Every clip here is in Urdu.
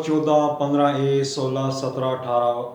14, 15A, 16, 17, 18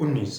19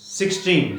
16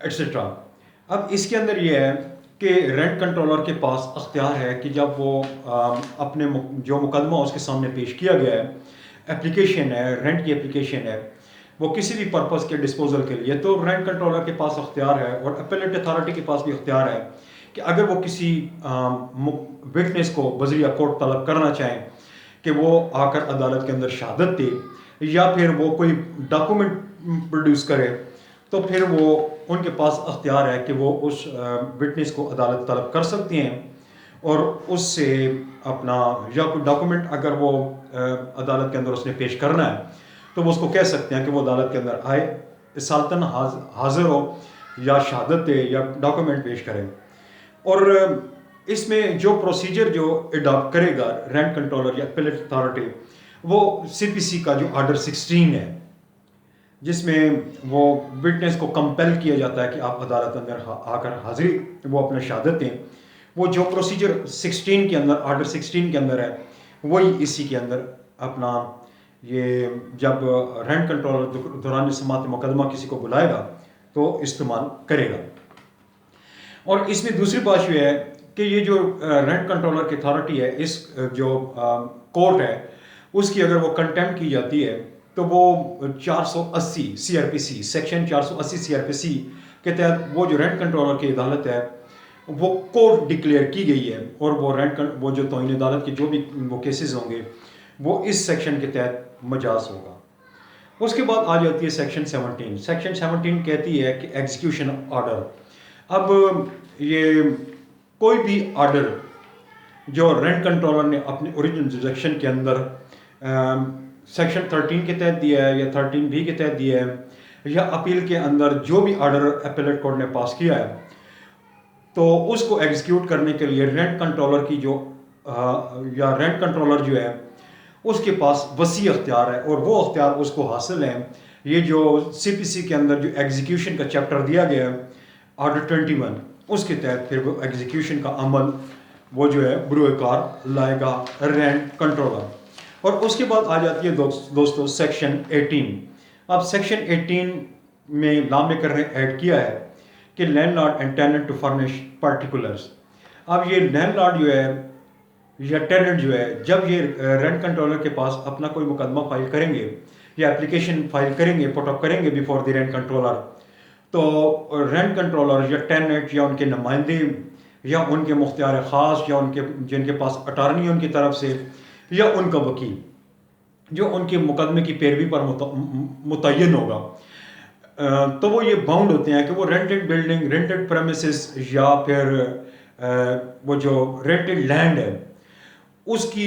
ایٹسٹرا. اب اس کے اندر یہ ہے کہ رینٹ کنٹرولر کے پاس اختیار ہے کہ جب وہ اپنے جو مقدمہ اس کے سامنے پیش کیا گیا ہے، اپلیکیشن ہے، رینٹ کی اپلیکیشن ہے، وہ کسی بھی پرپز کے ڈسپوزل کے لیے، تو رینٹ کنٹرولر کے پاس اختیار ہے اور اپیلیٹ اتھارٹی کے پاس بھی اختیار ہے کہ اگر وہ کسی وٹنس کو بذریعہ کورٹ طلب کرنا چاہیں کہ وہ آ کر عدالت کے اندر شہادت دے یا پھر وہ کوئی ڈاکومنٹ پروڈیوس کرے، تو پھر وہ ان کے پاس اختیار ہے کہ وہ اس وٹنس کو عدالت طلب کر سکتے ہیں اور اس سے اپنا یا کوئی ڈاکومنٹ اگر وہ عدالت کے اندر اس نے پیش کرنا ہے تو وہ اس کو کہہ سکتے ہیں کہ وہ عدالت کے اندر آئے، اصالتاً حاضر ہو یا شہادت دے یا ڈاکومنٹ پیش کرے. اور اس میں جو پروسیجر جو اڈاپٹ کرے گا رینٹ کنٹرولر یا اپیلیٹ اتھارٹی، وہ سی پی سی کا جو آرڈر 16 ہے، جس میں وہ وٹنس کو کمپیل کیا جاتا ہے کہ آپ عدالت اندر آ کر حاضری وہ اپنا شہادت دیں، وہ جو پروسیجر 16 کے اندر آرڈر 16 کے اندر ہے وہی اسی کے اندر اپنا یہ جب رینٹ کنٹرولر دوران سماعت مقدمہ کسی کو بلائے گا تو استعمال کرے گا. اور اس میں دوسری بات یہ ہے کہ یہ جو رینٹ کنٹرولر کی اتھارٹی ہے، اس جو کورٹ ہے اس کی اگر وہ کنٹمپٹ کی جاتی ہے تو وہ 480 C R P C section 480 C R P C کے تحت وہ جو رینٹ کنٹرولر کی عدالت ہے وہ کورٹ ڈکلیئر کی گئی ہے اور وہ جو توہین عدالت کے جو بھی وہ کیسز ہوں گے وہ اس سیکشن کے تحت مجاز ہوگا. اس کے بعد آ جاتی ہے سیکشن 17. سیکشن 17 کہتی ہے کہ ایگزیکیوشن آرڈر. اب یہ کوئی بھی آرڈر جو رینٹ کنٹرولر نے اپنے اوریجنل جوریسڈکشن کے اندر سیکشن 13 کے تحت دیا ہے یا 13B کے تحت دیا ہے یا اپیل کے اندر جو بھی آرڈر اپیلیٹ کورٹ نے پاس کیا ہے، تو اس کو ایگزیکیوٹ کرنے کے لیے رینٹ کنٹرولر کی جو یا رینٹ کنٹرولر جو ہے اس کے پاس وسیع اختیار ہے اور وہ اختیار اس کو حاصل ہے. یہ جو سی پی سی کے اندر جو ایگزیکیوشن کا چیپٹر دیا گیا ہے آرڈر 21، اس کے تحت پھر وہ ایگزیکیوشن کا عمل وہ جو ہے بروئے کار لائے گا رینٹ کنٹرولر. اور اس کے بعد آ جاتی ہے دوستو سیکشن 18. اب سیکشن 18 میں لا میکر نے ایڈ کیا ہے کہ landlord and tenant to furnish particulars. اب یہ لینڈ لارڈ جو ہے یا ٹیننٹ جو ہے جب یہ رینٹ کنٹرولر کے پاس اپنا کوئی مقدمہ فائل کریں گے یا اپلیکیشن فائل کریں گے پٹ اپ کریں گے بیفور دی رینٹ کنٹرولر، تو رینٹ کنٹرولر یا ٹیننٹ یا ان کے نمائندے یا ان کے مختار خاص یا ان کے جن کے پاس اٹارنی ان کی طرف سے یا ان کا وکیل جو ان کے مقدمے کی پیروی پر متعین ہوگا، تو وہ یہ باؤنڈ ہوتے ہیں کہ وہ رینٹڈ بلڈنگ، رینٹڈ پریمیسز یا پھر وہ جو رینٹڈ لینڈ ہے اس کی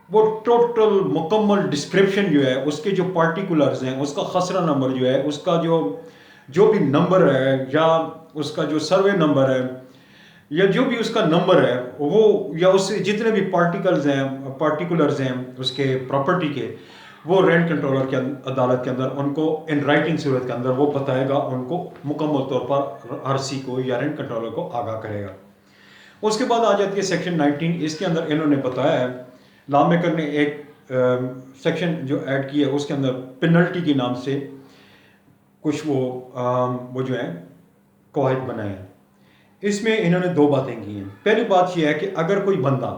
وہ ٹوٹل مکمل ڈسکرپشن جو ہے اس کے جو پارٹیکولرز ہیں، اس کا خسرہ نمبر جو ہے، اس کا جو بھی نمبر ہے یا اس کا جو سروے نمبر ہے یا جو بھی اس کا نمبر ہے وہ یا اس سے جتنے بھی پارٹیکولرز ہیں اس کے پراپرٹی کے، وہ رینٹ کنٹرولر کے عدالت کے اندر ان کو ان رائٹنگ صورت کے اندر وہ بتائے گا، ان کو مکمل طور پر آر سی کو یا رینٹ کنٹرولر کو آگاہ کرے گا. اس کے بعد آ جاتی ہے سیکشن 19. اس کے اندر انہوں نے بتایا ہے، لا میکر نے ایک سیکشن جو ایڈ کی ہے اس کے اندر پینلٹی کے نام سے کچھ وہ جو ہیں قواعد بنائے ہیں. اس میں انہوں نے 2 باتیں کی ہیں. پہلی بات یہ ہے کہ اگر کوئی بندہ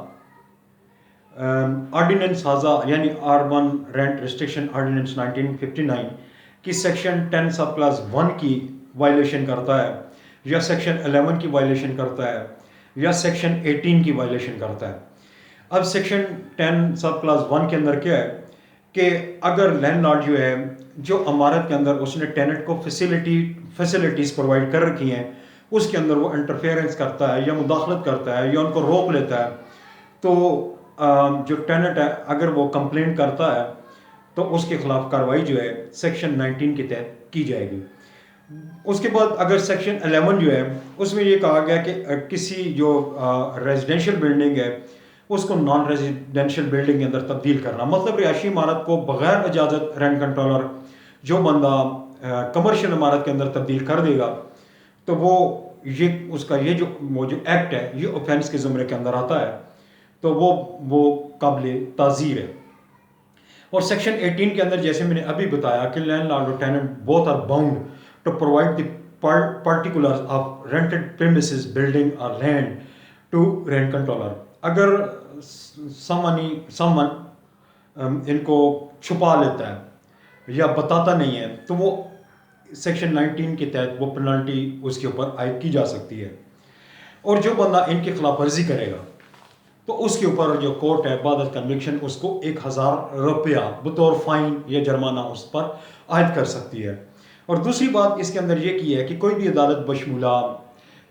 آرڈیننس سازا یعنی R1 رینٹ ریسٹرکشن آرڈیننس 1959 کی سیکشن 10 سب کلاس 1 کی وائلیشن کرتا ہے یا سیکشن 11 کی وائلیشن کرتا ہے یا سیکشن 18 کی وائلیشن کرتا ہے. اب سیکشن 10 سب کلاس 1 کے اندر کیا ہے کہ اگر لینڈ لارڈ جو ہے جو عمارت کے اندر اس نے ٹیننٹ کو فیسلٹیز پرووائڈ کر رکھی ہیں اس کے اندر وہ انٹرفیئرنس کرتا ہے یا مداخلت کرتا ہے یا ان کو روک لیتا ہے، تو جو ٹیننٹ ہے اگر وہ کمپلینٹ کرتا ہے تو اس کے خلاف کارروائی جو ہے سیکشن 19 کے تحت کی جائے گی. اس کے بعد اگر سیکشن 11 جو ہے اس میں یہ کہا گیا کہ کسی جو ریزیڈینشیل بلڈنگ ہے اس کو نان ریزیڈینشیل بلڈنگ کے اندر تبدیل کرنا، مطلب رہائشی عمارت کو بغیر اجازت رینٹ کنٹرولر جو بندہ کمرشل عمارت کے اندر تبدیل کر دے گا تو وہ اس کا جو ایکٹ ہے یہ اوفینس کے زمرے کے اندر آتا ہے، تو وہ قابل تعزیر ہے. اور سیکشن 18 کے اندر جیسے میں نے ابھی بتایا کہ لینڈ لارڈ اور tenant both are bound to provide the particulars of rented premises, building or land to rent controller. اگر someone ان کو چھپا لیتا ہے یا بتاتا نہیں ہے تو وہ سیکشن 19 کے تحت وہ پینلٹی اس کے اوپر عائد کی جا سکتی ہے. اور جو بندہ ان کی خلاف ورزی کرے گا تو اس کے اوپر جو کورٹ ہے بعد کنوکشن اس کو 1000 روپیہ بطور فائن یا جرمانہ اس پر عائد کر سکتی ہے. اور دوسری بات اس کے اندر یہ کی ہے کہ کوئی بھی عدالت بشمولہ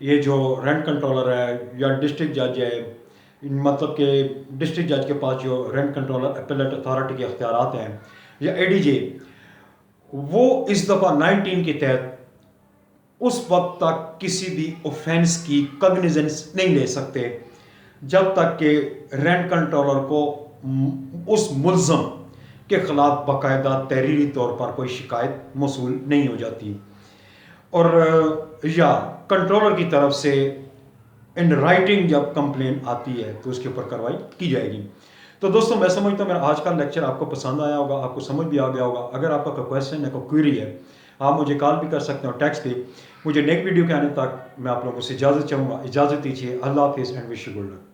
یہ جو رینٹ کنٹرولر ہے یا ڈسٹرکٹ جج ہے، مطلب کہ ڈسٹرکٹ جج کے پاس جو رینٹ کنٹرولر اپیلیٹ اتھارٹی کے اختیارات ہیں یا اے ڈی جے، وہ اس دفعہ 19 کے تحت اس وقت تک کسی بھی اوفینس کی کگنیزنس نہیں لے سکتے جب تک کہ رینٹ کنٹرولر کو اس ملزم کے خلاف باقاعدہ تحریری طور پر کوئی شکایت موصول نہیں ہو جاتی، اور یا کنٹرولر کی طرف سے ان رائٹنگ جب کمپلین آتی ہے تو اس کے اوپر کارروائی کی جائے گی. تو دوستوں میں سمجھتا ہوں میرا آج کا لیکچر آپ کو پسند آیا ہوگا، آپ کو سمجھ بھی آ گیا ہوگا. اگر آپ کا کوئی کویشچن ہے، کوئی کوئری ہے، آپ مجھے کال بھی کر سکتے ہیں اور ٹیکسٹ بھی. مجھے نیکسٹ ویڈیو کے آنے تک میں آپ لوگوں سے اجازت چاہوں گا. اجازت دیجیے. اللہ حافظ and wish you good luck.